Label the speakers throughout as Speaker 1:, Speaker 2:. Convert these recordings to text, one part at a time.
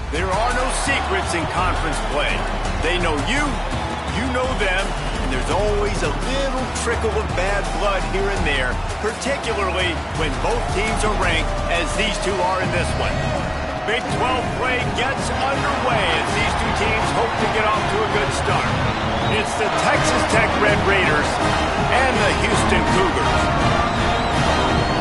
Speaker 1: There are no secrets in conference play. They know you, you know them, and there's always a little trickle of bad blood here and there, particularly when both teams are ranked as these two are in this one. Big 12 play gets underway as these two teams hope to get off to a good start. It's the Texas Tech Red Raiders and the Houston Cougars.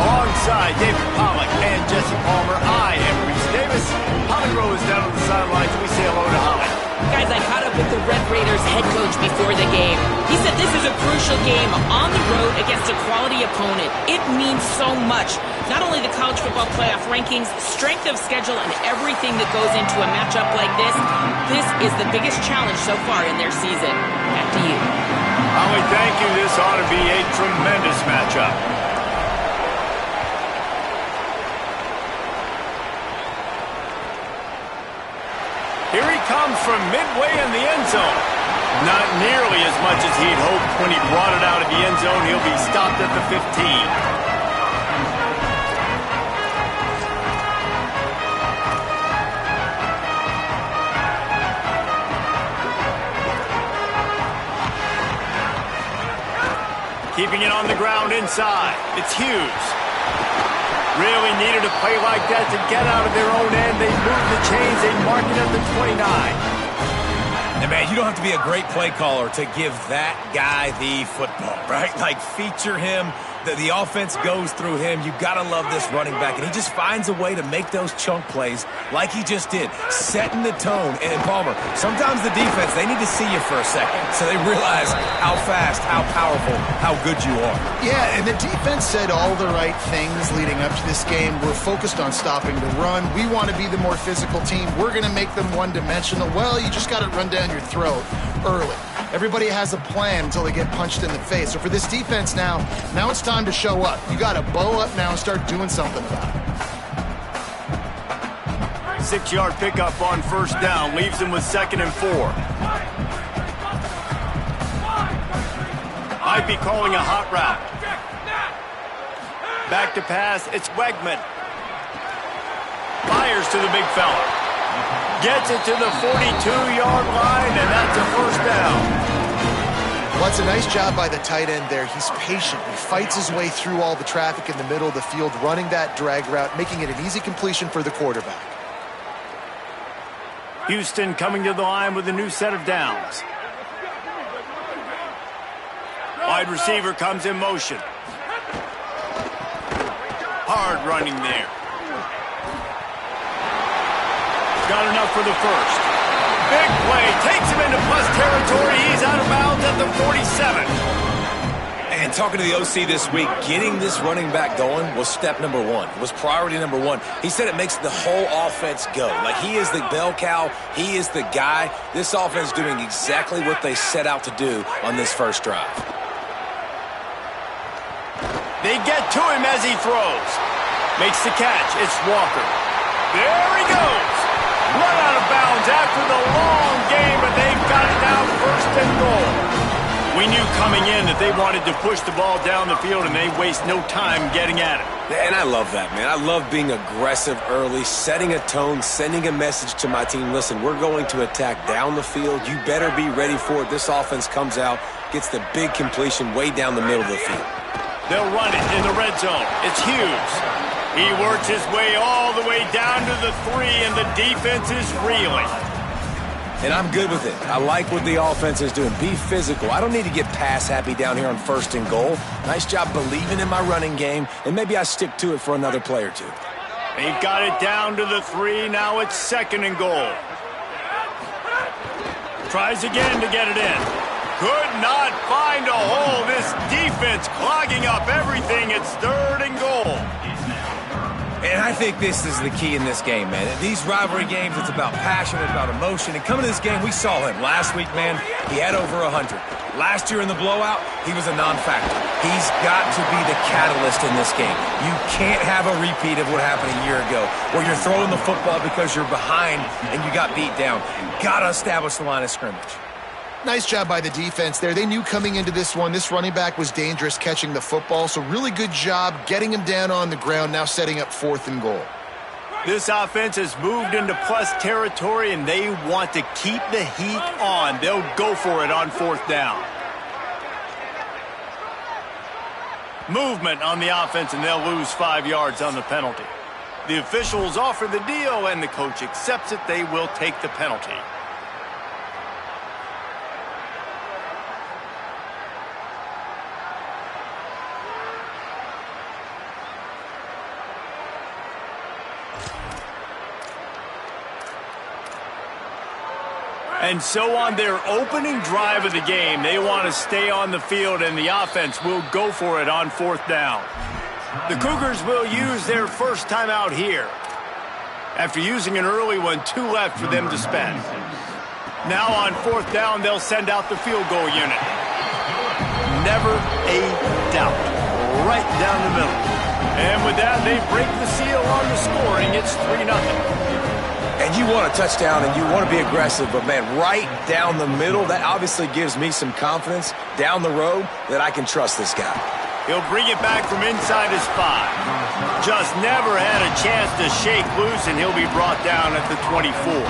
Speaker 1: Alongside David Pollack and Jesse Palmer, I am Reese Davis. Holly Rowe is down on the sidelines, and we say hello to Holly.
Speaker 2: Guys, I caught up with the Red Raiders head coach before the game. He said this is a crucial game on the road against a quality opponent. It means so much. Not only the college football playoff rankings, strength of schedule, and everything that goes into a matchup like this. This is the biggest challenge so far in their season. Back to you.
Speaker 1: Holly, thank you. This ought to be a tremendous matchup. Here he comes from midway in the end zone. Not nearly as much as he'd hoped when he brought it out of the end zone. He'll be stopped at the 15. Keeping it on the ground inside. It's Hughes. Really needed a play like that to get out of their own end. They move the chains. They mark it at the 29.
Speaker 3: And, man, you don't have to be a great play caller to give that guy the football, right? Like, feature him. The offense goes through him. You got to love this running back. And he just finds a way to make those chunk plays like he just did, setting the tone. And, Palmer, sometimes the defense, they need to see you for a second so they realize how fast, how powerful, how good you are.
Speaker 4: Yeah, and the defense said all the right things leading up to this game. We're focused on stopping the run. We want to be the more physical team. We're going to make them one-dimensional. Well, you just got to run down your throat early. Everybody has a plan until they get punched in the face. So for this defense now it's time to show up. You got to bow up now and start doing something about it.
Speaker 1: 6-yard pickup on first down. Leaves him with 2nd and 4. Might be calling a hot route. Back to pass. It's Wegman. Fires to the big fella. Gets it to the 42-yard line, and that's a first down.
Speaker 4: Well, it's a nice job by the tight end there. He's patient. He fights his way through all the traffic in the middle of the field, running that drag route, making it an easy completion for the quarterback.
Speaker 1: Houston coming to the line with a new set of downs. Wide receiver comes in motion. Hard running there. Got enough for the first. Big play. Takes him into plus territory. He's out of bounds at the 47.
Speaker 3: And talking to the OC this week, getting this running back going was step number one. It was priority number one. He said it makes the whole offense go. Like, he is the bell cow. He is the guy. This offense is doing exactly what they set out to do on this first drive.
Speaker 1: They get to him as he throws. Makes the catch. It's Walker. There he goes. Run out of bounds after the long game, but they've got it now 1st and goal. We knew coming in that they wanted to push the ball down the field, and they waste no time getting at it.
Speaker 3: And I love that, man. I love being aggressive early, setting a tone, sending a message to my team. Listen, we're going to attack down the field. You better be ready for it. This offense comes out, gets the big completion way down the middle of the field.
Speaker 1: They'll run it in the red zone. It's Hughes. He works his way all the way down to the 3, and the defense is reeling.
Speaker 3: And I'm good with it. I like what the offense is doing. Be physical. I don't need to get pass happy down here on 1st and goal. Nice job believing in my running game, and maybe I stick to it for another play or two.
Speaker 1: They've got it down to the 3. Now it's 2nd and goal. Tries again to get it in. Could not find a hole. This defense clogging up everything. It's 3rd and goal.
Speaker 3: And I think this is the key in this game, man. These rivalry games, it's about passion, it's about emotion. And coming to this game, we saw him last week, man. He had over 100. Last year in the blowout, he was a non-factor. He's got to be the catalyst in this game. You can't have a repeat of what happened a year ago, where you're throwing the football because you're behind and you got beat down. You got to establish the line of scrimmage.
Speaker 4: Nice job by the defense there. They knew coming into this one, this running back was dangerous catching the football, so really good job getting him down on the ground, now setting up 4th and goal.
Speaker 1: This offense has moved into plus territory, and they want to keep the heat on. They'll go for it on 4th down. Movement on the offense, and they'll lose 5 yards on the penalty. The officials offer the deal, and the coach accepts it. They will take the penalty. And so on their opening drive of the game, they want to stay on the field, and the offense will go for it on 4th down. The Cougars will use their first timeout here. After using an early one, 2 left for them to spend. Now on 4th down, they'll send out the field goal unit. Never a doubt. Right down the middle. And with that, they break the seal on the scoring. It's 3-0.
Speaker 3: And you want a touchdown and you want to be aggressive, but, man, right down the middle, that obviously gives me some confidence down the road that I can trust this guy.
Speaker 1: He'll bring it back from inside his 5. Just never had a chance to shake loose, and he'll be brought down at the 24.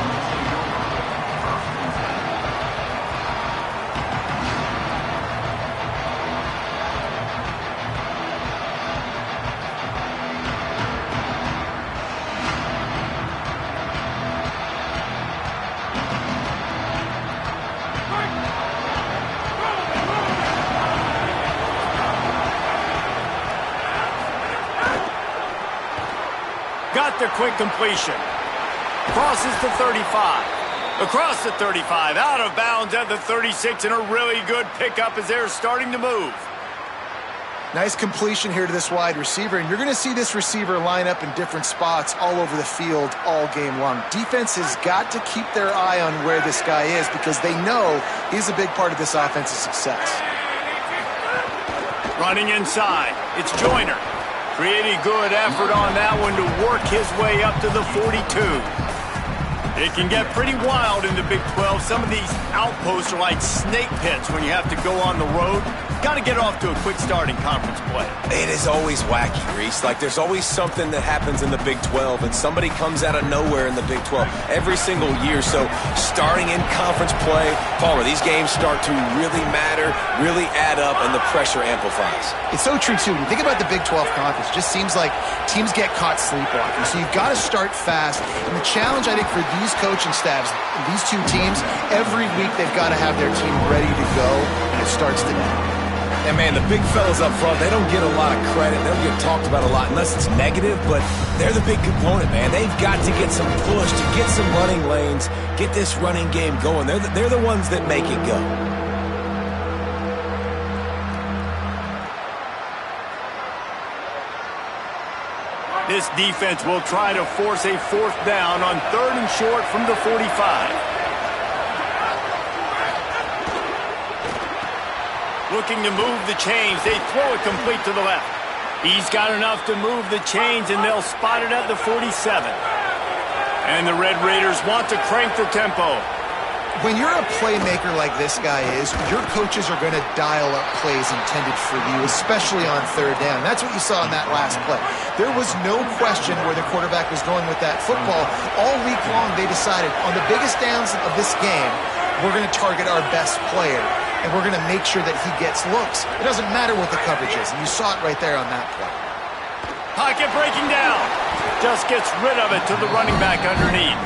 Speaker 1: Got the quick completion. Crosses the 35. Across the 35. Out of bounds at the 36. And a really good pickup as they're starting to move.
Speaker 4: Nice completion here to this wide receiver. And you're going to see this receiver line up in different spots all over the field all game long. Defense has got to keep their eye on where this guy is because they know he's a big part of this offense's success.
Speaker 1: Running inside. It's Joyner. Pretty good effort on that one to work his way up to the 42. It can get pretty wild in the Big 12. Some of these outposts are like snake pits when you have to go on the road. Got to get off to a quick start in conference play.
Speaker 3: It is always wacky, Reese. Like, there's always something that happens in the Big 12, and somebody comes out of nowhere in the Big 12 every single year. So starting in conference play, Palmer, these games start to really matter, really add up, and the pressure amplifies.
Speaker 4: It's so true, too. When you think about the Big 12 conference, it just seems like teams get caught sleepwalking. So you've got to start fast. And the challenge, I think, for these coaching staffs, these two teams, every week they've got to have their team ready to go, and it starts today.
Speaker 3: And, man, the big fellas up front, they don't get a lot of credit. They don't get talked about a lot unless it's negative, but they're the big component, man. They've got to get some push, to get some running lanes, get this running game going. They're the ones that make it go.
Speaker 1: This defense will try to force a 4th down on 3rd and short from the 45. Looking to move the chains. They throw it complete to the left. He's got enough to move the chains, and they'll spot it at the 47. And the Red Raiders want to crank the tempo.
Speaker 4: When you're a playmaker like this guy is, your coaches are going to dial up plays intended for you, especially on 3rd down. That's what you saw in that last play. There was no question where the quarterback was going with that football. All week long, they decided on the biggest downs of this game, we're going to target our best player, and we're going to make sure that he gets looks. It doesn't matter what the coverage is, and you saw it right there on that play.
Speaker 1: Pocket breaking down. Just gets rid of it to the running back underneath.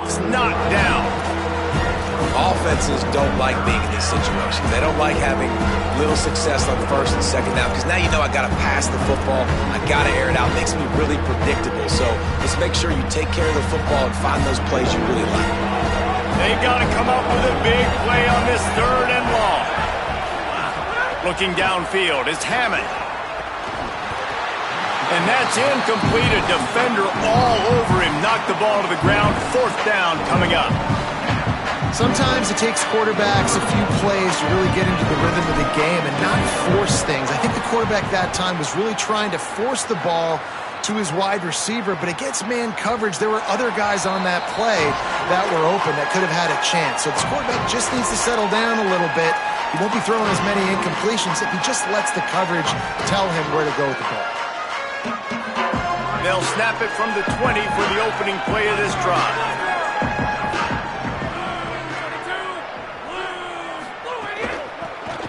Speaker 1: It's knocked down.
Speaker 3: Offenses don't like being in these situations. They don't like having little success on 1st and 2nd down because now you know I got to pass the football. I got to air it out. It makes me really predictable. So let's make sure you take care of the football and find those plays you really like.
Speaker 1: They've got to come up with a big play on this 3rd and long. Looking downfield, it's Hammond. And that's incomplete. A defender all over him. Knocked the ball to the ground. 4th down coming up.
Speaker 4: Sometimes it takes quarterbacks a few plays to really get into the rhythm of the game and not force things. I think the quarterback that time was really trying to force the ball to his wide receiver, but against man coverage, there were other guys on that play that were open that could have had a chance. So this quarterback just needs to settle down a little bit. He won't be throwing as many incompletions if he just lets the coverage tell him where to go with the ball.
Speaker 1: They'll snap it from the 20 for the opening play of this drive.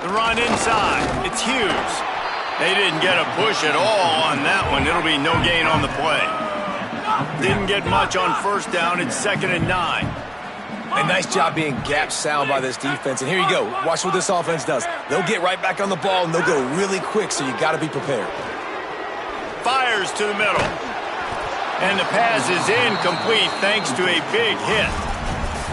Speaker 1: The run inside. It's Hughes. They didn't get a push at all on that one. It'll be no gain on the play. Didn't get much on first down. It's 2nd and 9.
Speaker 3: A nice job being gap sound by this defense. And here you go. Watch what this offense does. They'll get right back on the ball, and they'll go really quick, so you got to be prepared.
Speaker 1: Fires to the middle. And the pass is incomplete thanks to a big hit.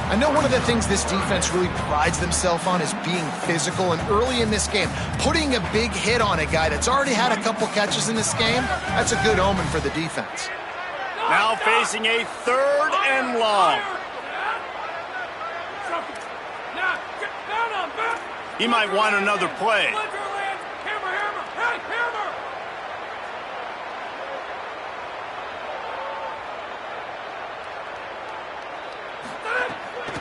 Speaker 4: I know one of the things this defense really prides themselves on is being physical, and early in this game, putting a big hit on a guy that's already had a couple catches in this game, that's a good omen for the defense.
Speaker 1: Now facing a 3rd and long. He might want another play.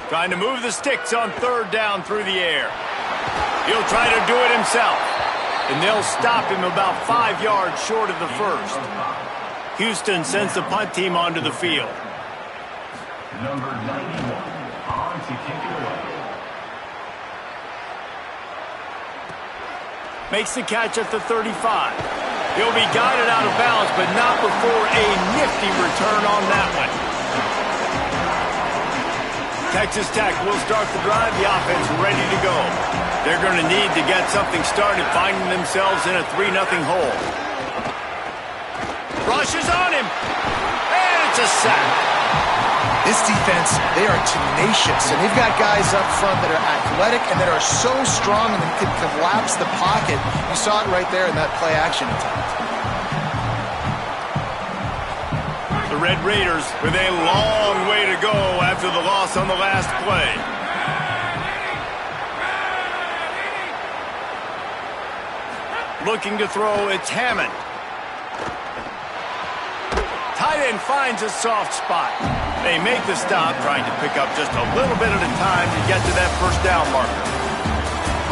Speaker 1: Trying to move the sticks on 3rd down through the air. He'll try to do it himself. And they'll stop him about 5 yards short of the first. Houston sends the punt team onto the field.
Speaker 5: Number 91 on to kick it away.
Speaker 1: Makes the catch at the 35. He'll be guided out of bounds, but not before a nifty return on that one. Texas Tech will start the drive. The offense ready to go. They're going to need to get something started, finding themselves in a 3-0 hole. Rushes on him. And it's a sack.
Speaker 4: This defense, they are tenacious, and they've got guys up front that are athletic and that are so strong and that can collapse the pocket. You saw it right there in that play-action attempt.
Speaker 1: The Red Raiders with a long way to go after the loss on the last play. Looking to throw, it's Hammond. Tight end finds a soft spot. They make the stop, trying to pick up just a little bit at a time to get to that first down marker.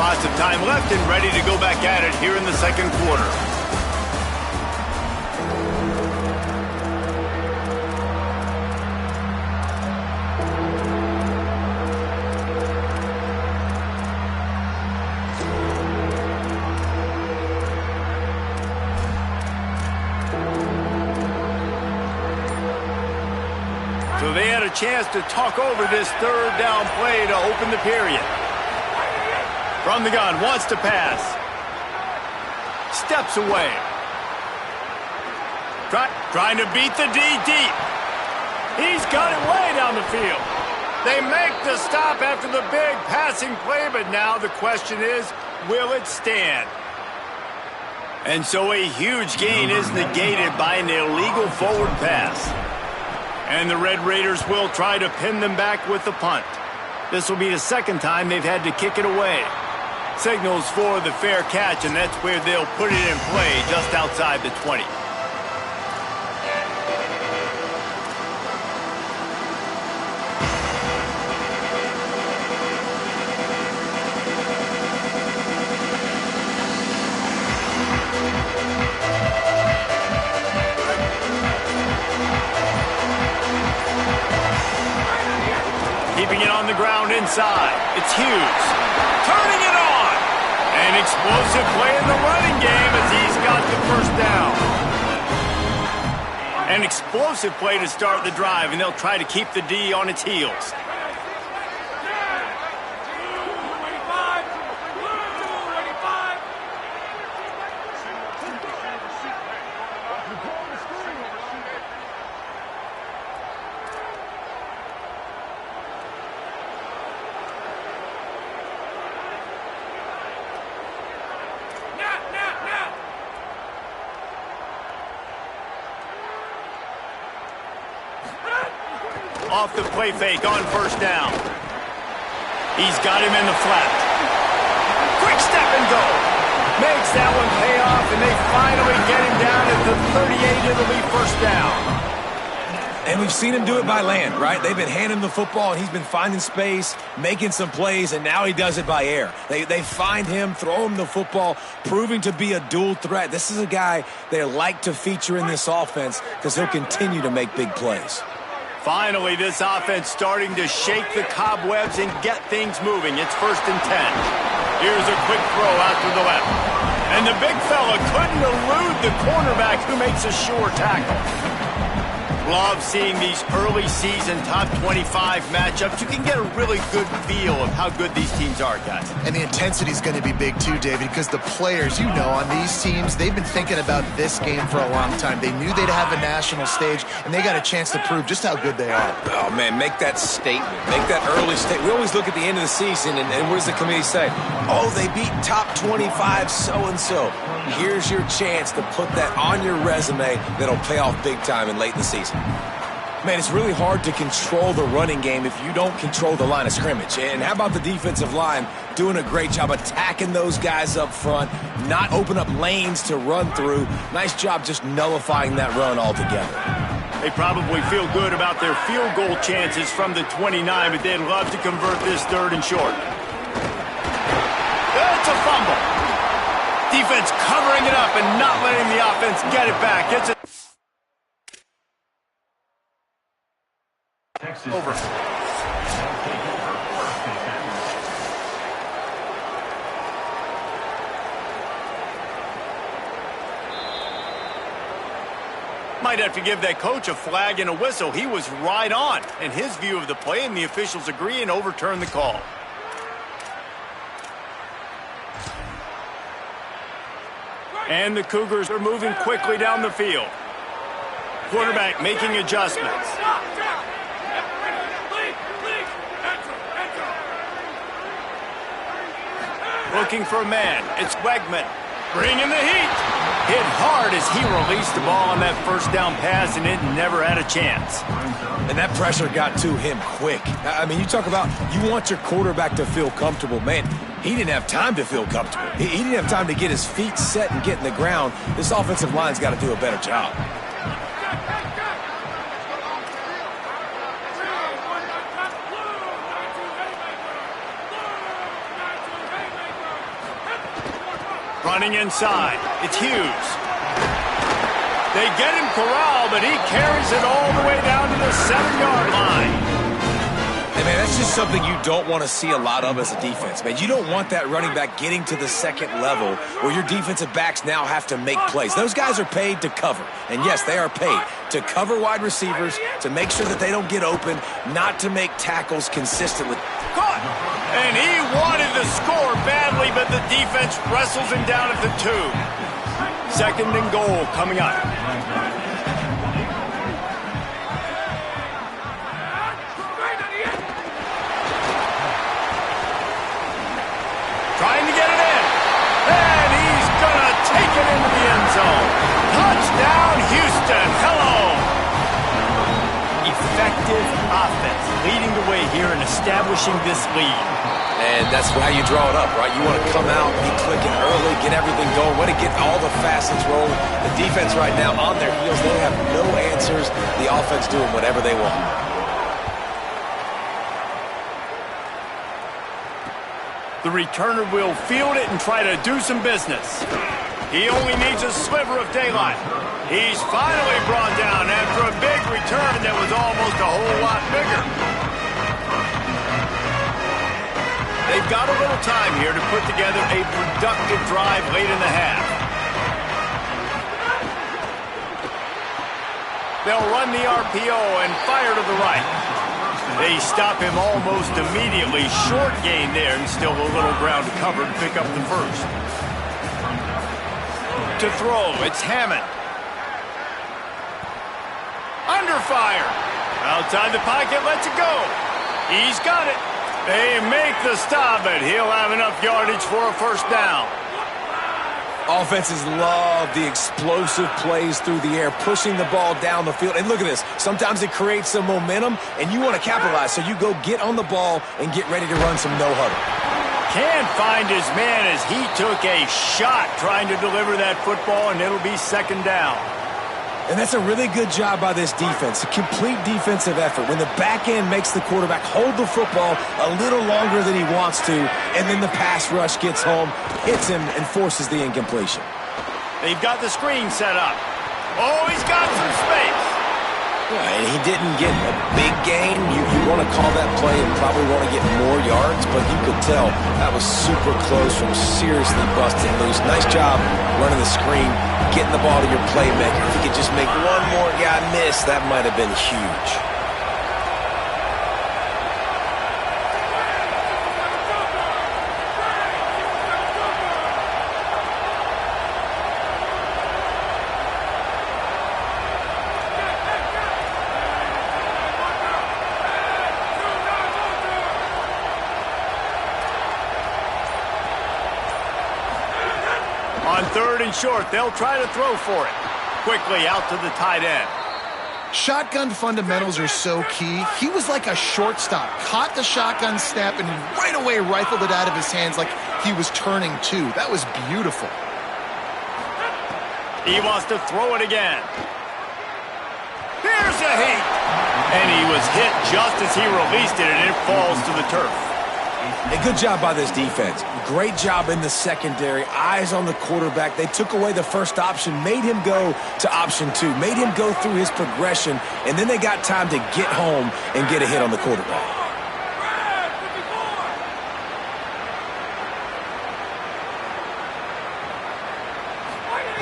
Speaker 1: Lots of time left and ready to go back at it here in the 2nd quarter. So they had a chance to talk over this 3rd down play to open the period. From the gun, wants to pass. Steps away. Trying to beat the D deep. He's got it way down the field. They make the stop after the big passing play, but now the question is, will it stand? And so a huge gain is negated by an illegal forward pass. And the Red Raiders will try to pin them back with the punt. This will be the 2nd time they've had to kick it away. Signals for the fair catch, and that's where they'll put it in play just outside the 20. Keeping it on the ground inside. It's Hughes. Turning it on. An explosive play in the running game as he's got the first down. An explosive play to start the drive, and they'll try to keep the D on its heels. Off the play fake on first down. He's got him in the flat. Quick step and go. Makes that one pay off, and they finally get him down at the 38. It'll be first down.
Speaker 3: And we've seen him do it by land, right? They've been handing him the football, and he's been finding space, making some plays, and now he does it by air. They find him, throw him the football, proving to be a dual threat. This is a guy they like to feature in this offense because he'll continue to make big plays.
Speaker 1: Finally, this offense starting to shake the cobwebs and get things moving. It's 1st and 10. Here's a quick throw out to the left. And the big fella couldn't elude the cornerback who makes a sure tackle. Love seeing these early season top 25 matchups. You can get a really good feel of how good these teams are, guys.
Speaker 4: And the intensity is going to be big too, David, because the players, on these teams, they've been thinking about this game for a long time. They knew they'd have a national stage, and they got a chance to prove just how good they are.
Speaker 3: Oh, man, make that statement. Make that early statement. We always look at the end of the season, and what does the committee say? Oh, they beat top 25 so-and-so. Here's your chance to put that on your resume that'll pay off big time and late in the season. Man, it's really hard to control the running game if you don't control the line of scrimmage. And how about the defensive line doing a great job attacking those guys up front, not open up lanes to run through. Nice job just nullifying that run altogether.
Speaker 1: They probably feel good about their field goal chances from the 29, but they'd love to convert this 3rd and short. It's a fumble. Defense covering it up and not letting the offense get it back. It's a
Speaker 5: Texas
Speaker 1: over. Might have to give that coach a flag and a whistle. He was right on in his view of the play, and the officials agree and overturn the call. And the Cougars are moving quickly down the field. Quarterback making adjustments. Looking for a man. It's Wegman. Bringing the heat. Hit hard as he released the ball on that first down pass, and it never had a chance.
Speaker 3: And that pressure got to him quick. I mean, you talk about you want your quarterback to feel comfortable. Man, he didn't have time to feel comfortable. He didn't have time to get his feet set and get in the ground. This offensive line's got to do a better job.
Speaker 1: Running inside. It's Hughes. They get him corralled, but he carries it all the way down to the 7-yard line.
Speaker 3: Hey, man, that's just something you don't want to see a lot of as a defense, man. You don't want that running back getting to the second level where your defensive backs now have to make plays. Those guys are paid to cover. And, yes, they are paid to cover wide receivers, to make sure that they don't get open, not to make tackles consistently.
Speaker 1: Caught! And he wanted to score badly, but the defense wrestles him down at the 2. 2nd and goal coming up. Trying to get it in. And he's going to take it into the end zone. Touchdown, Houston. Hello. Effective offense leading the way here and establishing this lead.
Speaker 3: And that's how you draw it up, right? You want to come out, be clicking early, get everything going, want to get all the facets rolling. The defense right now on their heels, they have no answers. The offense doing whatever they want.
Speaker 1: The returner will field it and try to do some business. He only needs a sliver of daylight. He's finally brought down after a big return that was almost a whole lot bigger. They've got a little time here to put together a productive drive late in the half. They'll run the RPO and fire to the right. They stop him almost immediately. Short gain there and still a little ground to cover to pick up the first. To throw, it's Hammond. Under fire. Outside the pocket, lets it go. He's got it. They make the stop, but he'll have enough yardage for a first down.
Speaker 3: Offenses love the explosive plays through the air, pushing the ball down the field. And look at this. Sometimes it creates some momentum, and you want to capitalize. So you go get on the ball and get ready to run some no-huddle.
Speaker 1: Can't find his man as he took a shot trying to deliver that football, and it'll be second down.
Speaker 3: And that's a really good job by this defense, a complete defensive effort. When the back end makes the quarterback hold the football a little longer than he wants to, and then the pass rush gets home, hits him, and forces the incompletion.
Speaker 1: They've got the screen set up. Oh, he's got some space.
Speaker 3: Yeah, and he didn't get a big gain. You want to call that play and probably want to get more yards, but you could tell that was super close from seriously busting loose. Nice job running the screen, getting the ball to your playmaker. If he could just make one more guy miss, that might have been huge.
Speaker 1: On third and short, they'll try to throw for it. Quickly out to the tight end.
Speaker 4: Shotgun fundamentals are so key. He was like a shortstop. Caught the shotgun snap and right away rifled it out of his hands like he was turning two. That was beautiful.
Speaker 1: He wants to throw it again. Here's a hit. And he was hit just as he released it, and it falls to the turf.
Speaker 3: A good job by this defense. Great job in the secondary. Eyes on the quarterback. They took away the first option, made him go to option two, made him go through his progression, and then they got time to get home and get a hit on the quarterback.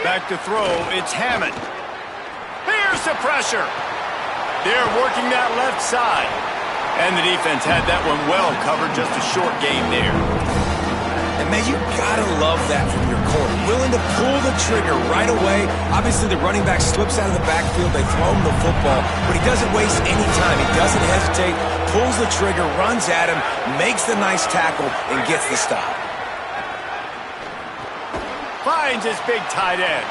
Speaker 1: Back to throw, it's Hammond. Here's the pressure. They're working that left side. And the defense had that one well covered, just a short game there.
Speaker 3: And, man, you got to love that from your corner. Willing to pull the trigger right away. Obviously, the running back slips out of the backfield. They throw him the football, but he doesn't waste any time. He doesn't hesitate, pulls the trigger, runs at him, makes the nice tackle, and gets the stop.
Speaker 1: Finds his big tight end.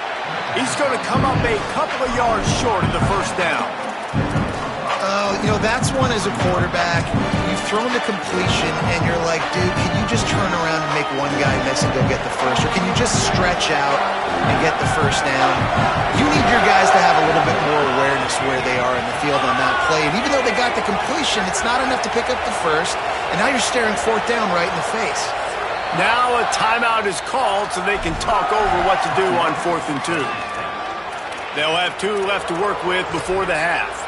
Speaker 1: He's going to come up a couple of yards short of the first down.
Speaker 4: You know, that's one as a quarterback. You've thrown the completion, and you're like, dude, can you just turn around and make one guy miss and go get the first? Or can you just stretch out and get the first down? You need your guys to have a little bit more awareness where they are in the field on that play. And even though they got the completion, it's not enough to pick up the first. And now you're staring fourth down right in the face.
Speaker 1: Now a timeout is called so they can talk over what to do on 4th and 2. They'll have 2 left to work with before the half.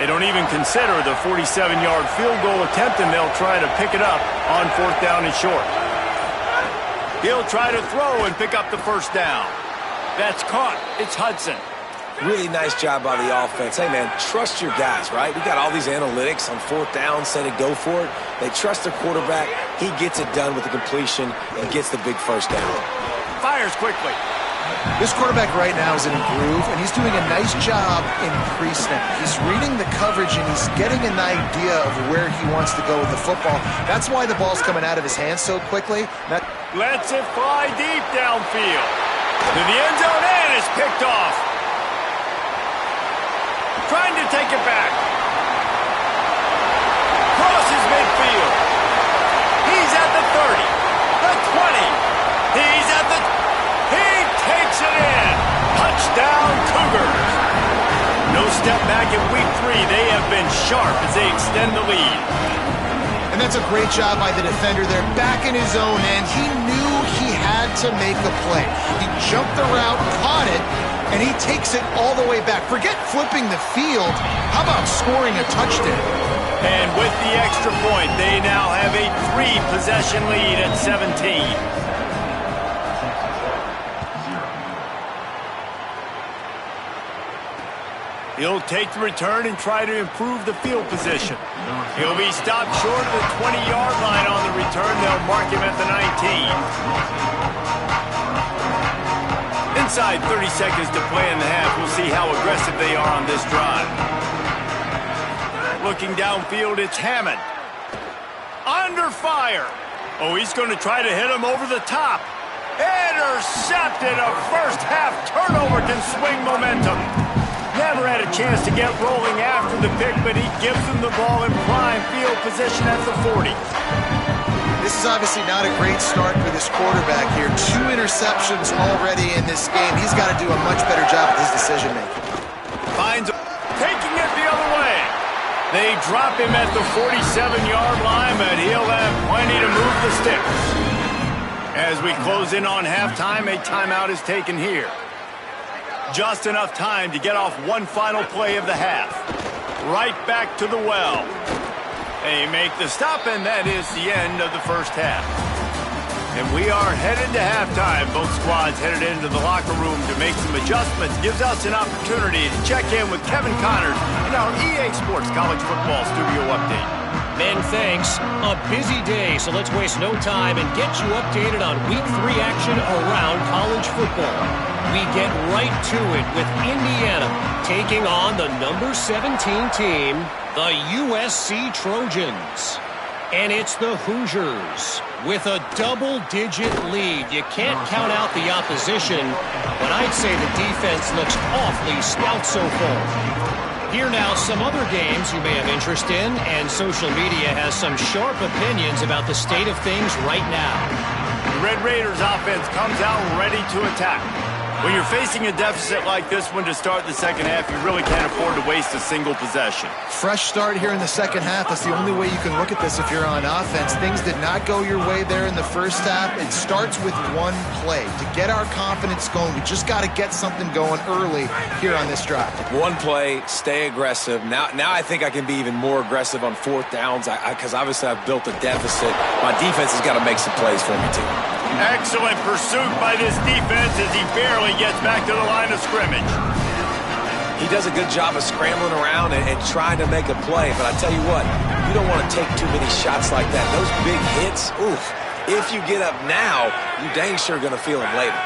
Speaker 1: They don't even consider the 47-yard field goal attempt, and they'll try to pick it up on 4th down and short. He'll try to throw and pick up the first down. That's caught. It's Hudson.
Speaker 3: Really nice job by the offense. Hey, man, trust your guys, right? We got all these analytics on 4th down, say to go for it. They trust their quarterback. He gets it done with the completion and gets the big first down.
Speaker 1: Fires quickly.
Speaker 4: This quarterback right now is in a groove, and he's doing a nice job in pre-snap. He's reading the coverage, and he's getting an idea of where he wants to go with the football. That's why the ball's coming out of his hands so quickly.
Speaker 1: Lets it fly deep downfield. To the end zone, and it's picked off. Trying to take it back. Crosses midfield. He's at the 30, the 20. He's at the... He takes it in. Touchdown, Cougars. No step back in week 3. They have been sharp as they extend the lead.
Speaker 4: And that's a great job by the defender there, back in his own end. He knew he had to make a play. He jumped the route, caught it, and he takes it all the way back. Forget flipping the field. How about scoring a touchdown?
Speaker 1: And with the extra point, they now have a 3-possession lead at 17. He'll take the return and try to improve the field position. He'll be stopped short of the 20-yard line on the return. They'll mark him at the 19. Inside 30 seconds to play in the half. We'll see how aggressive they are on this drive. Looking downfield, it's Hammond. Under fire. Oh, he's going to try to hit him over the top. Intercepted. A first half turnover can swing momentum. Never had a chance to get rolling after the pick, but he gives them the ball in prime field position at the 40.
Speaker 4: This is obviously not a great start for this quarterback here. 2 interceptions already in this game. He's got to do a much better job with his decision-making.
Speaker 1: Finds taking it the other way. They drop him at the 47-yard line, but he'll have plenty to move the sticks. As we close in on halftime, a timeout is taken here. Just enough time to get off one final play of the half. Right back to the well. They make the stop, and that is the end of the first half. And we are headed to halftime. Both squads headed into the locker room to make some adjustments. Gives us an opportunity to check in with Kevin Connors in our EA Sports College Football Studio Update.
Speaker 6: Men, thanks. A busy day, so let's waste no time and get you updated on Week 3 action around college football. We get right to it with Indiana taking on the number 17 team, the USC Trojans. And it's the Hoosiers with a double-digit lead. You can't count out the opposition, but I'd say the defense looks awfully stout so far. Here now, some other games you may have interest in, and social media has some sharp opinions about the state of things right now.
Speaker 1: The Red Raiders offense comes out ready to attack. When you're facing a deficit like this one to start the second half, you really can't afford to waste a single possession.
Speaker 4: Fresh start here in the second half. That's the only way you can look at this if you're on offense. Things did not go your way there in the first half. It starts with one play. To get our confidence going, we just got to get something going early here on this drive.
Speaker 3: One play, stay aggressive. Now I think I can be even more aggressive on 4th downs because obviously I've built a deficit. My defense has got to make some plays for me too.
Speaker 1: Excellent pursuit by this defense as he barely gets back to the line of scrimmage.
Speaker 3: He does a good job of scrambling around and trying to make a play, but I tell you what, you don't want to take too many shots like that. Those big hits, oof. If you get up now, you dang sure going to feel them later.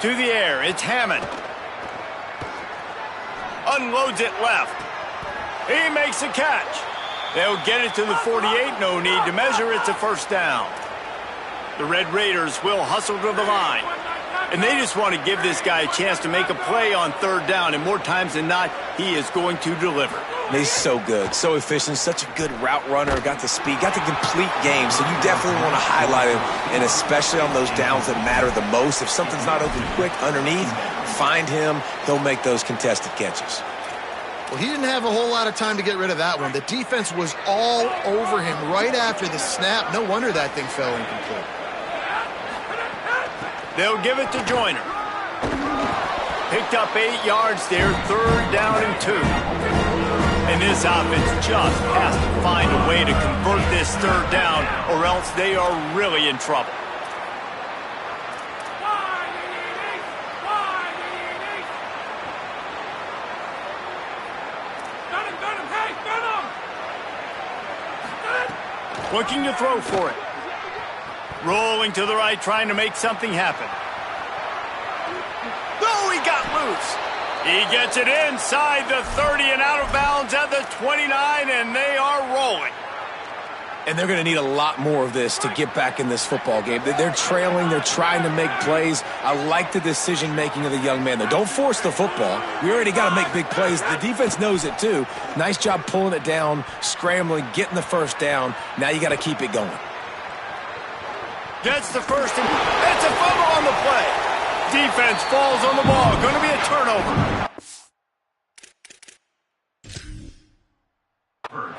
Speaker 1: To the air, it's Hammond. Unloads it left. He makes a catch. They'll get it to the 48, no need to measure, it's a first down. The Red Raiders will hustle to the line. And they just want to give this guy a chance to make a play on 3rd down. And more times than not, he is going to deliver.
Speaker 3: He's so good, so efficient, such a good route runner, got the speed, got the complete game. So you definitely want to highlight him, and especially on those downs that matter the most. If something's not open quick underneath, find him. He'll make those contested catches.
Speaker 4: Well, he didn't have a whole lot of time to get rid of that one. The defense was all over him right after the snap. No wonder that thing fell incomplete.
Speaker 1: They'll give it to Joyner. Picked up 8 yards there, 3rd down and 2. And this offense just has to find a way to convert this 3rd down, or else they are really in trouble. Looking to throw for it. Rolling to the right, trying to make something happen. Oh, he got loose. He gets it inside the 30 and out of bounds at the 29, and they are rolling.
Speaker 3: And they're going to need a lot more of this to get back in this football game. They're trailing. They're trying to make plays. I like the decision-making of the young man, though. Don't force the football. We already got to make big plays. The defense knows it, too. Nice job pulling it down, scrambling, getting the first down. Now you got to keep it going.
Speaker 1: Gets the first, and it's a fumble on the play. Defense falls on the ball. Going to be a turnover.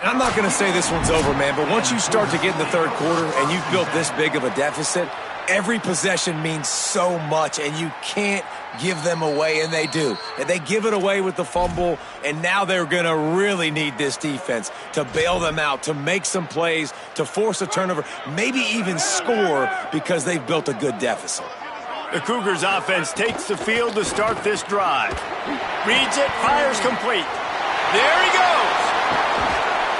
Speaker 3: And I'm not going to say this one's over, man, but once you start to get in the 3rd quarter and you've built this big of a deficit, every possession means so much, and you can't give them away, and they do. And they give it away with the fumble, and now they're going to really need this defense to bail them out, to make some plays, to force a turnover, maybe even score because they've built a good deficit.
Speaker 1: The Cougars offense takes the field to start this drive. Reads it, fires complete. There he goes.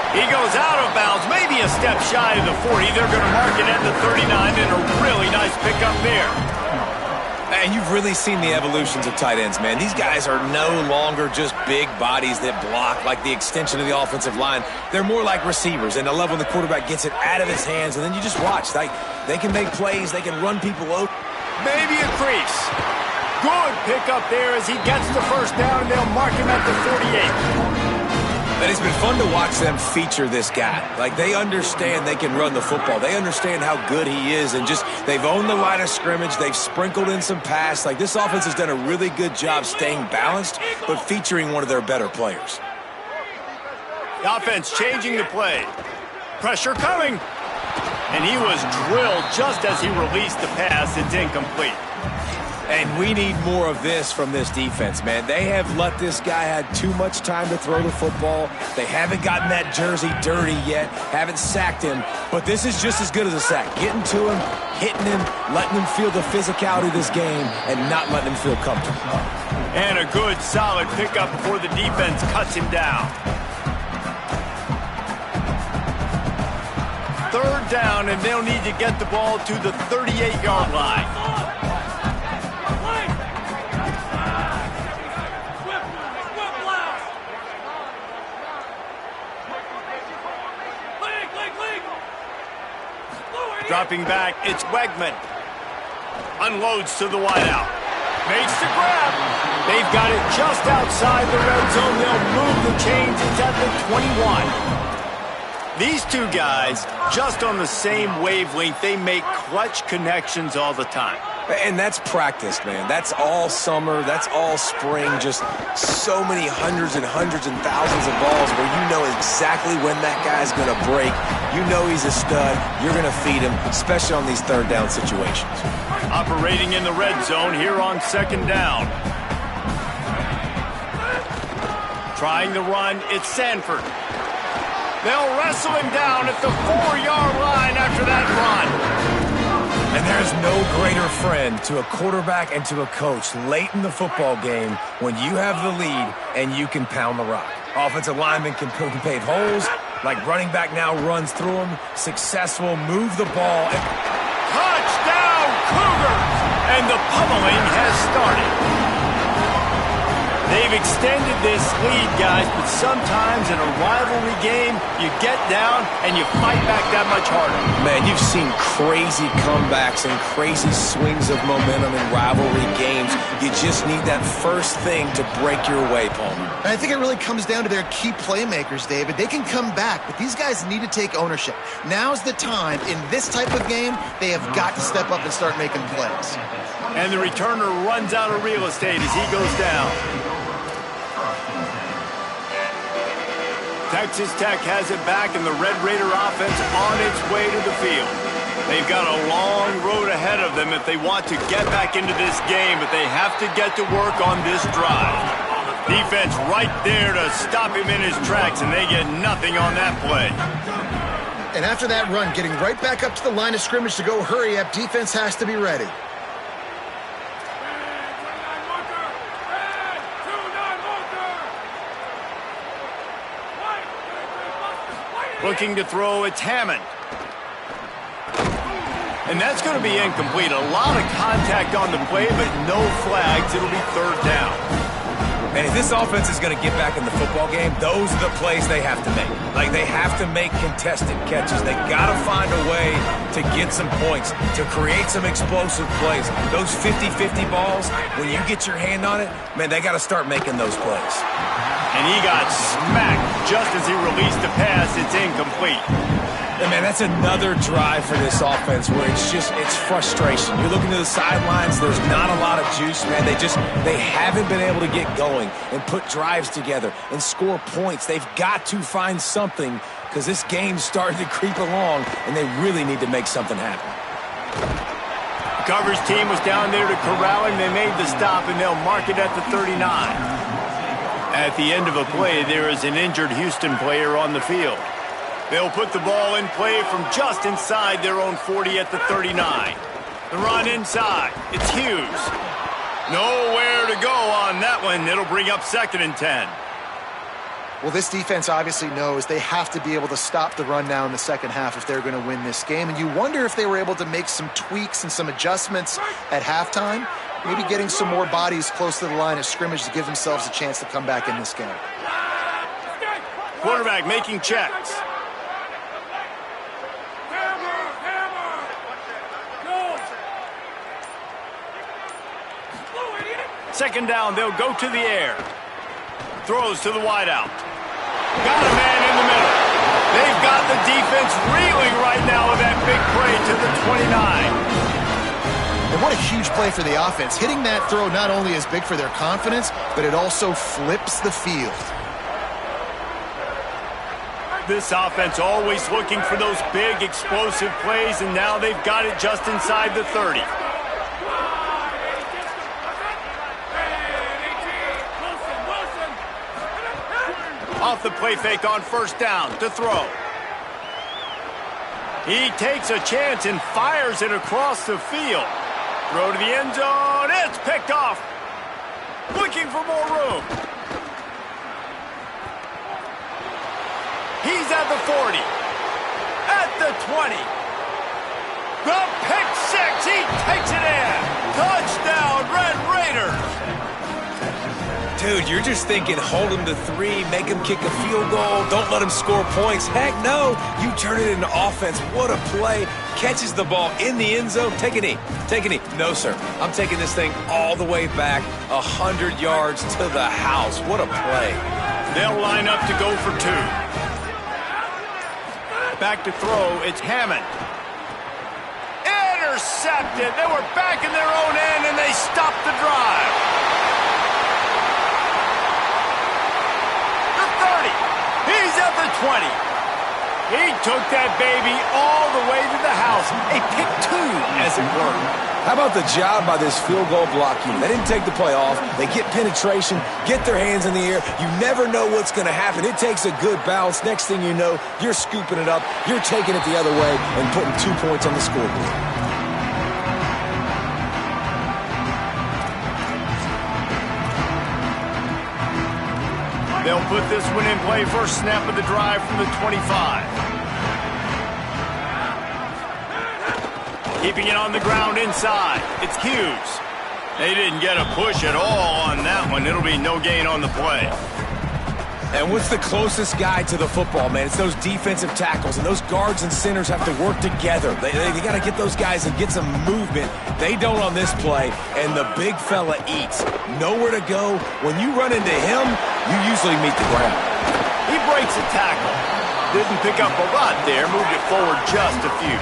Speaker 1: He goes out of bounds, maybe a step shy of the 40. They're going to mark it at the 39, and a really nice pickup there.
Speaker 3: And you've really seen the evolutions of tight ends, man. These guys are no longer just big bodies that block like the extension of the offensive line. They're more like receivers, and I love when the quarterback gets it out of his hands, and then you just watch. They can make plays. They can run people over.
Speaker 1: Maybe a crease. Good pickup there as he gets the first down, and they'll mark him at the 48.
Speaker 3: And it's been fun to watch them feature this guy. Like, they understand they can run the football. They understand how good he is, and just they've owned the line of scrimmage. They've sprinkled in some pass. Like, this offense has done a really good job staying balanced, but featuring one of their better players.
Speaker 1: The offense changing the play. Pressure coming. And he was drilled just as he released the pass. It's incomplete.
Speaker 3: And we need more of this from this defense, man. They have let this guy have too much time to throw the football. They haven't gotten that jersey dirty yet, haven't sacked him. But this is just as good as a sack. Getting to him, hitting him, letting him feel the physicality of this game, and not letting him feel comfortable.
Speaker 1: And a good, solid pickup before the defense cuts him down. Third down, and they'll need to get the ball to the 38-yard line. Dropping back, it's Wegman. Unloads to the wideout. Makes the grab. They've got it just outside the red zone. They'll move the chains. It's at the 21. These two guys, just on the same wavelength, they make clutch connections all the time.
Speaker 3: And that's practice, man. That's all summer. That's all spring. Just so many hundreds and thousands of balls where you know exactly when that guy's going to break. You know he's a stud. You're going to feed him, especially on these third down situations.
Speaker 1: Operating in the red zone here on second down. Trying to run, it's Sanford. They'll wrestle him down at the 4-yard line after that run.
Speaker 3: And there's no greater friend to a quarterback and to a coach late in the football game when you have the lead and you can pound the rock. Offensive linemen can pave holes, like running back now runs through them, successful, move the ball.
Speaker 1: Touchdown, Cougars! And the pummeling has started. They've extended this lead, guys, but sometimes in a rivalry game, you get down and you fight back that much harder.
Speaker 3: Man, you've seen crazy comebacks and crazy swings of momentum in rivalry games. You just need that first thing to break your way, Palmer.
Speaker 4: And I think it really comes down to their key playmakers, David. They can come back, but these guys need to take ownership. Now's the time. In this type of game, they have got to step up and start making plays.
Speaker 1: And the returner runs out of real estate as he goes down. Texas Tech has it back, and the Red Raider offense on its way to the field. They've got a long road ahead of them if they want to get back into this game, but they have to get to work on this drive. Defense right there to stop him in his tracks, and they get nothing on that play.
Speaker 4: And after that run, getting right back up to the line of scrimmage to go hurry up, defense has to be ready.
Speaker 1: Looking to throw, it's Hammond. And that's going to be incomplete. A lot of contact on the play, but no flags. It'll be third down.
Speaker 3: And if this offense is going to get back in the football game, those are the plays they have to make. Like, they have to make contested catches. They got to find a way to get some points, to create some explosive plays. Those 50-50 balls, when you get your hand on it, man, they got to start making those plays.
Speaker 1: And he got smacked just as he released the pass. It's incomplete.
Speaker 3: And man, that's another drive for this offense where it's frustration. You're looking to the sidelines, there's not a lot of juice, man. They haven't been able to get going and put drives together and score points. They've got to find something because this game's starting to creep along and they really need to make something happen.
Speaker 1: The coverage team was down there to corral him. They made the stop and they'll mark it at the 39. At the end of a play, there is an injured Houston player on the field. They'll put the ball in play from just inside their own 40 at the 39. The run inside. It's Hughes. Nowhere to go on that one. It'll bring up 2nd and 10.
Speaker 4: Well, this defense obviously knows they have to be able to stop the run now in the second half if they're going to win this game. And you wonder if they were able to make some tweaks and some adjustments at halftime. maybe getting some more bodies close to the line of scrimmage to give themselves a chance to come back in this game.
Speaker 1: Quarterback making checks. Second down, they'll go to the air. Throws to the wideout. Got a man in the middle. They've got the defense reeling right now with that big play to the 29.
Speaker 4: And what a huge play for the offense. Hitting that throw not only is big for their confidence, but it also flips the field.
Speaker 1: This offense always looking for those big, explosive plays, and now they've got it just inside the 30. Off the play fake on first down to throw. He takes a chance and fires it across the field. Throw to the end zone. It's picked off. Looking for more room. He's at the 40. At the 20. The pick six. He takes it in. Touchdown, Red Raiders.
Speaker 3: Dude, you're just thinking, hold him to 3, make him kick a field goal, don't let him score points. Heck no, you turn it into offense. What a play. Catches the ball in the end zone. Take a knee. Take a knee. No, sir. I'm taking this thing all the way back 100 yards to the house. What a play.
Speaker 1: They'll line up to go for 2. Back to throw. It's Hammond. Intercepted. They were back in their own end, and they stopped the drive. He's at the 20. He took that baby all the way to the house. A pick 2, as it were.
Speaker 3: How about the job by this field goal block unit? They didn't take the play off. They get penetration, get their hands in the air. You never know what's going to happen. It takes a good bounce. Next thing you know, you're scooping it up. You're taking it the other way and putting 2 points on the scoreboard.
Speaker 1: They'll put this one in play. First snap of the drive from the 25. Keeping it on the ground inside. It's Hughes. They didn't get a push at all on that one. It'll be no gain on the play.
Speaker 3: And what's the closest guy to the football, man? It's those defensive tackles, and those guards and centers have to work together. They got to get those guys and get some movement. They don't on this play, and the big fella eats. Nowhere to go. When you run into him, you usually meet the ground.
Speaker 1: He breaks a tackle. Didn't pick up a lot there. Moved it forward just a few.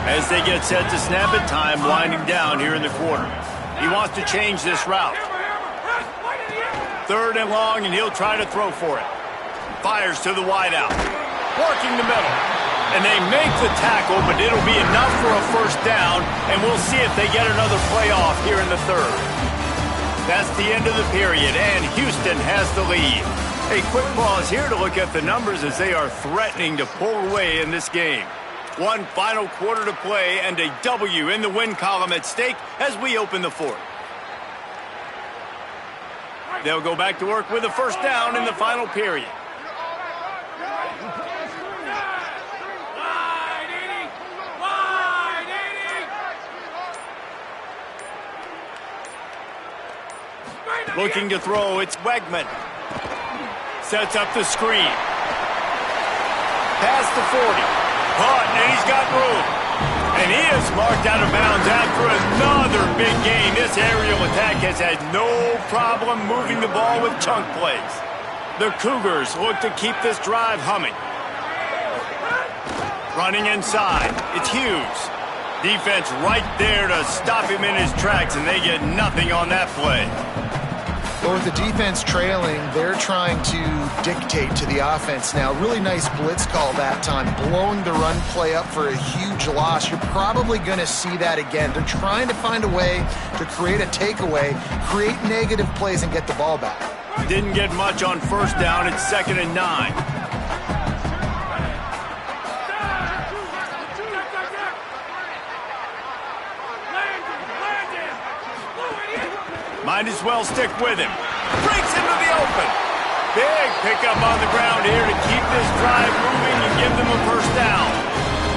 Speaker 1: As they get set to snap it, time winding down here in the quarter. He wants to change this route. 3rd and long, and he'll try to throw for it. Fires to the wideout. Working the middle. And they make the tackle, but it'll be enough for a first down, and we'll see if they get another play off here in the 3rd. That's the end of the period, and Houston has the lead. A quick pause here to look at the numbers as they are threatening to pull away in this game. One final quarter to play, and a W in the win column at stake as we open the 4th. They'll go back to work with a first down in the final period. Looking to throw, it's Wegman. Sets up the screen. Past the 40. Caught, and he's got room. And he is marked out of bounds after another big gain. This aerial attack has had no problem moving the ball with chunk plays. The Cougars look to keep this drive humming. Running inside, it's Hughes. Defense right there to stop him in his tracks, and they get nothing on that play.
Speaker 4: But with the defense trailing, they're trying to dictate to the offense now. Really nice blitz call that time, blowing the run play up for a huge loss. You're probably going to see that again. They're trying to find a way to create a takeaway, create negative plays, and get the ball back.
Speaker 1: Didn't get much on first down. It's 2nd and 9. Might as well stick with him. Breaks into the open. Big pickup on the ground here to keep this drive moving and give them a first down.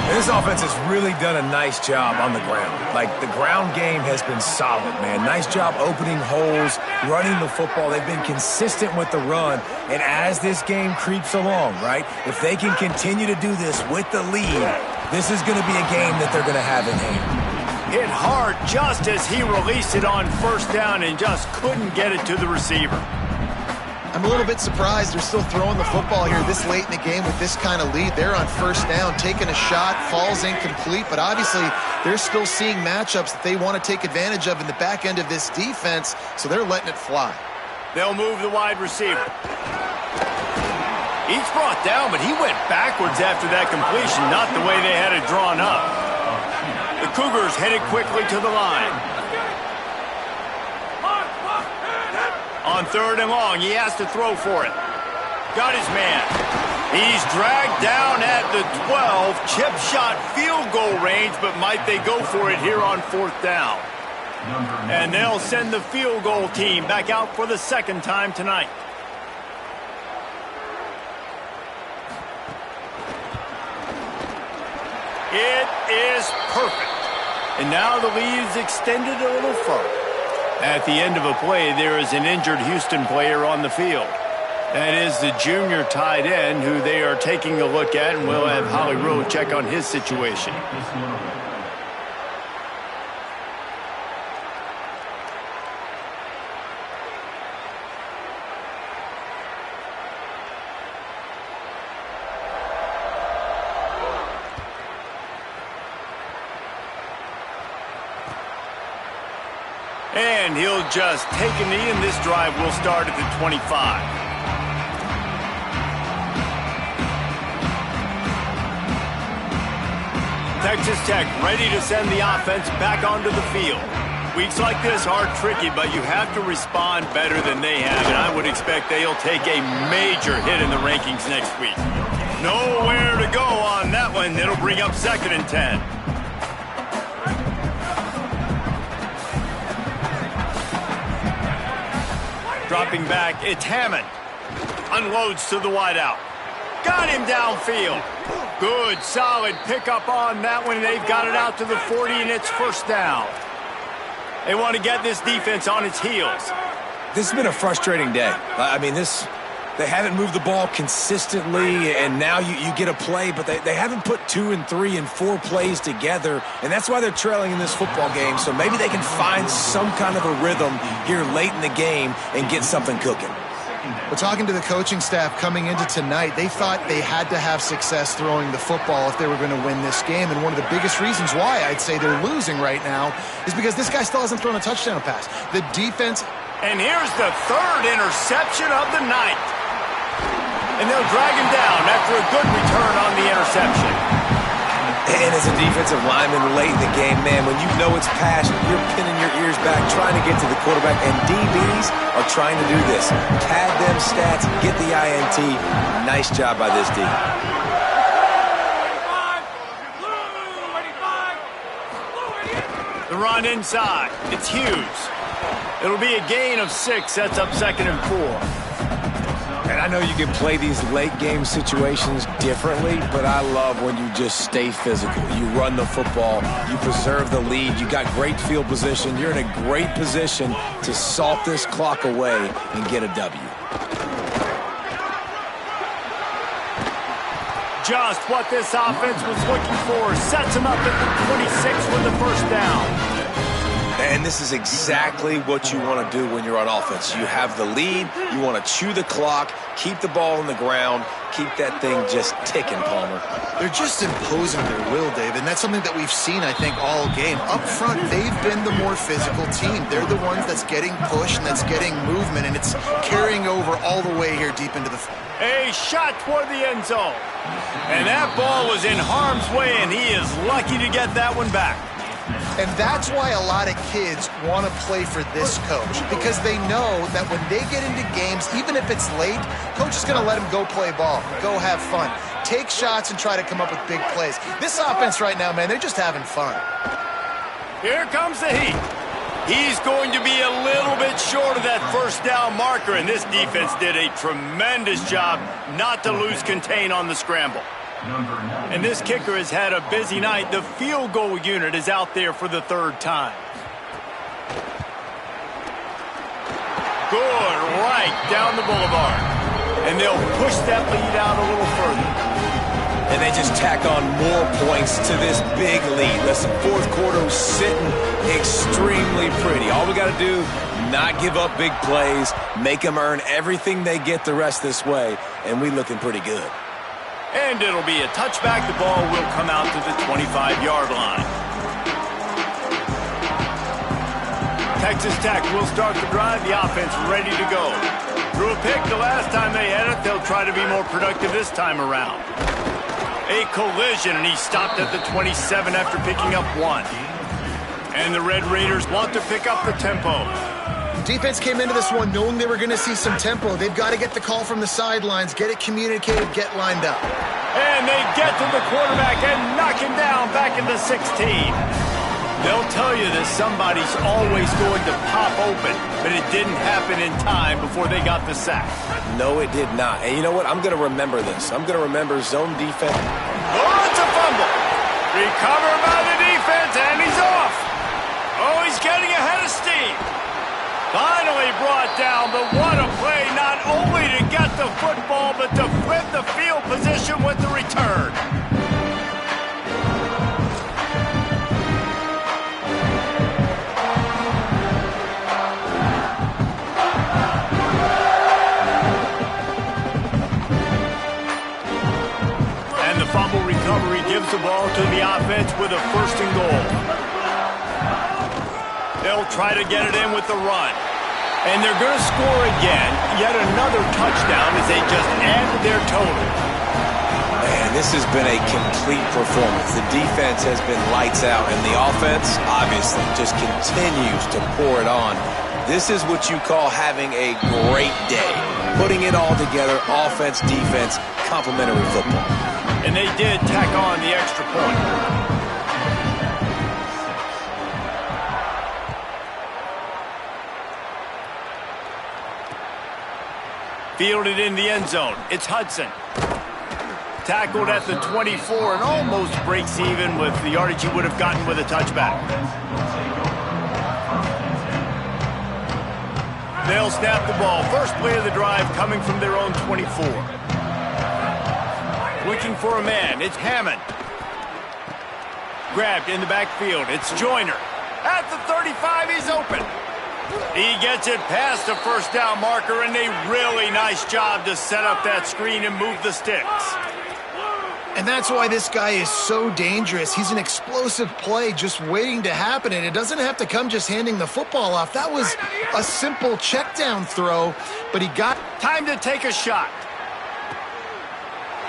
Speaker 3: This offense has really done a nice job on the ground. Like, the ground game has been solid, man. Nice job opening holes, running the football. They've been consistent with the run. And as this game creeps along, right, if they can continue to do this with the lead, this is going to be a game that they're going to have in hand.
Speaker 1: Hit hard just as he released it on first down and just couldn't get it to the receiver.
Speaker 4: I'm a little bit surprised they're still throwing the football here this late in the game with this kind of lead. They're on first down, taking a shot, falls incomplete, but obviously they're still seeing matchups that they want to take advantage of in the back end of this defense, so they're letting it fly.
Speaker 1: They'll move the wide receiver. He's brought down, but he went backwards after that completion, not the way they had it drawn up. The Cougars headed quickly to the line. On third and long, he has to throw for it. Got his man. He's dragged down at the 12. Chip shot field goal range, but might they go for it here on fourth down? And they'll send the field goal team back out for the second time tonight. It is perfect. And now the lead is extended a little further. At the end of a play, there is an injured Houston player on the field. That is the junior tight end who they are taking a look at, and we'll have Holly Rowe check on his situation. And he'll just take a knee, and this drive will start at the 25. Texas Tech ready to send the offense back onto the field. Weeks like this are tricky, but you have to respond better than they have, and I would expect they'll take a major hit in the rankings next week. Nowhere to go on that one. It'll bring up 2nd and 10. Dropping back, it's Hammond. Unloads to the wideout. Got him downfield. Good, solid pickup on that one. They've got it out to the 40, and it's first down. They want to get this defense on its heels.
Speaker 3: This has been a frustrating day. I mean, they haven't moved the ball consistently, and now you get a play, but they haven't put 2 and 3 and 4 plays together, and that's why they're trailing in this football game. So maybe they can find some kind of a rhythm here late in the game and get something cooking.
Speaker 4: But talking to the coaching staff coming into tonight, they thought they had to have success throwing the football if they were going to win this game. And one of the biggest reasons why I'd say they're losing right now is because this guy still hasn't thrown a touchdown pass. The defense...
Speaker 1: And here's the 3rd interception of the night. And they'll drag him down after a good return on the interception.
Speaker 3: And as a defensive lineman late in the game, man, when you know it's passion, you're pinning your ears back, trying to get to the quarterback, and DBs are trying to do this. Pad them stats, get the INT. Nice job by this D.
Speaker 1: The run inside. It's Hughes. It'll be a gain of 6. Sets up 2nd and 4.
Speaker 3: And I know you can play these late game situations differently, but I love when you just stay physical. You run the football, you preserve the lead, you got great field position. You're in a great position to salt this clock away and get a W.
Speaker 1: Just what this offense was looking for. Sets him up at the 26 with the first down.
Speaker 3: And this is exactly what you want to do when you're on offense. You have the lead, you want to chew the clock, keep the ball on the ground, keep that thing just ticking, Palmer.
Speaker 4: They're just imposing their will, Dave, and that's something that we've seen, I think, all game. Up front, they've been the more physical team. They're the ones that's getting pushed and that's getting movement, and it's carrying over all the way here deep into the...
Speaker 1: A shot toward the end zone. And that ball was in harm's way, and he is lucky to get that one back.
Speaker 4: And that's why a lot of kids want to play for this coach, because they know that when they get into games, even if it's late, coach is going to let them go play ball, go have fun, take shots and try to come up with big plays. This offense right now, man, they're just having fun.
Speaker 1: Here comes the heat. He's going to be a little bit short of that first down marker, and this defense did a tremendous job not to lose contain on the scramble. And this kicker has had a busy night. The field goal unit is out there for the third time. Good, right down the boulevard. And they'll push that lead out a little further.
Speaker 3: And they just tack on more points to this big lead. Listen, fourth quarter was sitting extremely pretty. All we got to do, not give up big plays, make them earn everything they get the rest this way, and we looking pretty good.
Speaker 1: And it'll be a touchback. The ball will come out to the 25-yard line. Texas Tech will start the drive. The offense ready to go. Threw a pick the last time they had it. They'll try to be more productive this time around. A collision, and he stopped at the 27 after picking up one. And the Red Raiders want to pick up the tempo.
Speaker 4: Defense came into this one knowing they were going to see some tempo. They've got to get the call from the sidelines, get it communicated, get lined up.
Speaker 1: And they get to the quarterback and knock him down back in the 16. They'll tell you that somebody's always going to pop open, but it didn't happen in time before they got the sack.
Speaker 3: No, it did not. And you know what? I'm going to remember this. I'm going to remember zone defense.
Speaker 1: Oh, it's a fumble. Recovered by the defense, and he's off. Oh, he's getting ahead of steam. Finally brought down, but what a play, not only to get the football, but to flip the field position with the return. And the fumble recovery gives the ball to the offense with a 1st and goal. They'll try to get it in with the run. And they're going to score again. Yet another touchdown as they just add to their total.
Speaker 3: Man, this has been a complete performance. The defense has been lights out, and the offense, obviously, just continues to pour it on. This is what you call having a great day. Putting it all together, offense, defense, complementary football.
Speaker 1: And they did tack on the extra point. Fielded in the end zone. It's Hudson. Tackled at the 24 and almost breaks even with the yardage he would have gotten with a touchback. They'll snap the ball. First play of the drive coming from their own 24. Looking for a man. It's Hammond. Grabbed in the backfield. It's Joyner. At the 35, he's open. He gets it past the first down marker, and a really nice job to set up that screen and move the sticks.
Speaker 4: And that's why this guy is so dangerous. He's an explosive play just waiting to happen, and it doesn't have to come just handing the football off. That was a simple check down throw, but he got
Speaker 1: time to take a shot.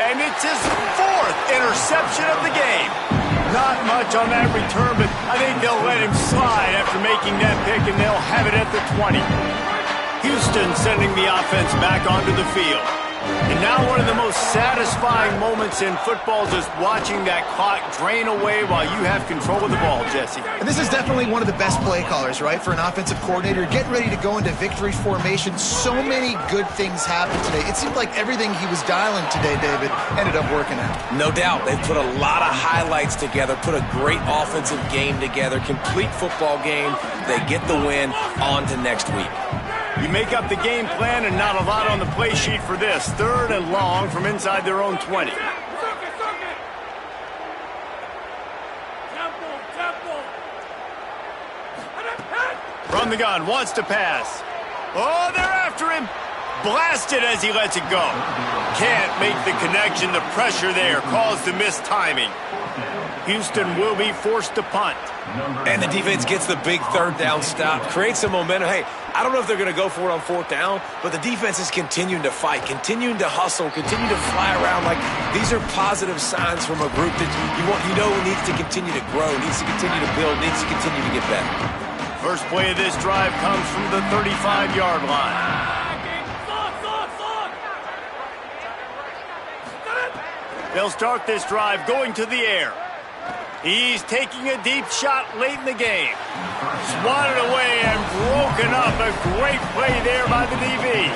Speaker 1: And it's his 4th interception of the game. Not much on that return, but I think they'll let him slide after making that pick, and they'll have it at the 20. Houston sending the offense back onto the field. And now one of the most satisfying moments in football, just watching that clock drain away while you have control of the ball, Jesse.
Speaker 4: And this is definitely one of the best play callers, right, for an offensive coordinator. Getting ready to go into victory formation. So many good things happened today. It seemed like everything he was dialing today, David, ended up working out.
Speaker 3: No doubt. They've put a lot of highlights together, put a great offensive game together, complete football game. They get the win. On to next week.
Speaker 1: You make up the game plan and not a lot on the play sheet for this. 3rd and long from inside their own 20. From the gun, wants to pass. Oh, they're after him. Blasted as he lets it go. Can't make the connection. The pressure there caused the missed timing. Houston will be forced to punt.
Speaker 3: And the defense gets the big 3rd down stop, creates some momentum. Hey, I don't know if they're going to go for it on 4th down, but the defense is continuing to fight, continuing to hustle, continue to fly around. Like, these are positive signs from a group that you know needs to continue to grow, needs to continue to build, needs to continue to get better.
Speaker 1: First play of this drive comes from the 35-yard line. They'll start this drive going to the air. He's taking a deep shot late in the game. Swatted away and broken up. A great play there by the DB.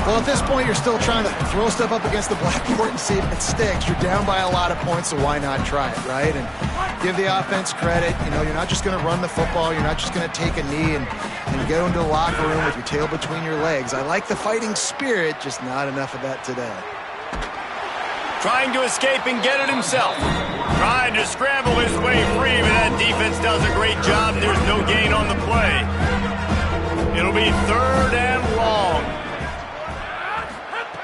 Speaker 4: Well, at this point, you're still trying to throw stuff up against the blackboard and see if it sticks. You're down by a lot of points, so why not try it, right? And give the offense credit. You know, you're not just going to run the football. You're not just going to take a knee and go into the locker room with your tail between your legs. I like the fighting spirit, just not enough of that today.
Speaker 1: Trying to escape and get it himself. Trying to scramble his way free, but that defense does a great job. There's no gain on the play. It'll be 3rd and long.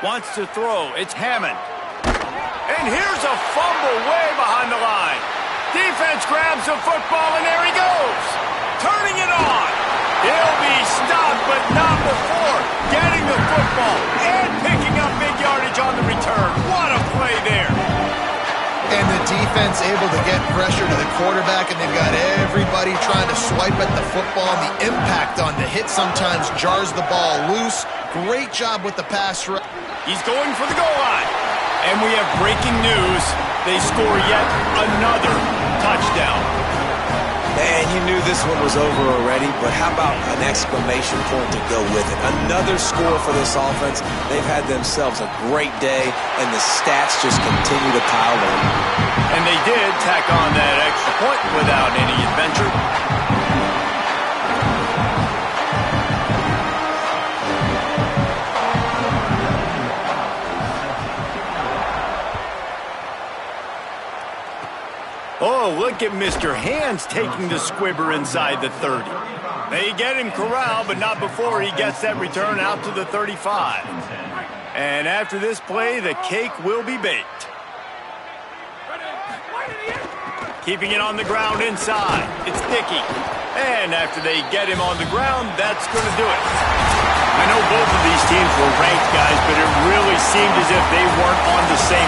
Speaker 1: Wants to throw. It's Hammond. And here's a fumble way behind the line. Defense grabs the football, and there he goes. Turning it on. He'll be stopped, but not before getting the football and picking up big yardage on the return. What a play there.
Speaker 4: And the defense able to get pressure to the quarterback, and they've got everybody trying to swipe at the football. And the impact on the hit sometimes jars the ball loose. Great job with the pass.
Speaker 1: He's going for the goal line. And we have breaking news. They score yet another touchdown.
Speaker 3: Man, you knew this one was over already, but how about an exclamation point to go with it? Another score for this offense. They've had themselves a great day, and the stats just continue to pile on.
Speaker 1: And they did tack on that extra point without any adventure. Oh, look at Mr. Hands taking the squibber inside the 30. They get him corralled, but not before he gets that return out to the 35. And after this play, the cake will be baked. Keeping it on the ground inside. It's Dickey. And after they get him on the ground, that's going to do it. I know both of these teams were ranked, guys, but it really seemed as if they weren't on the same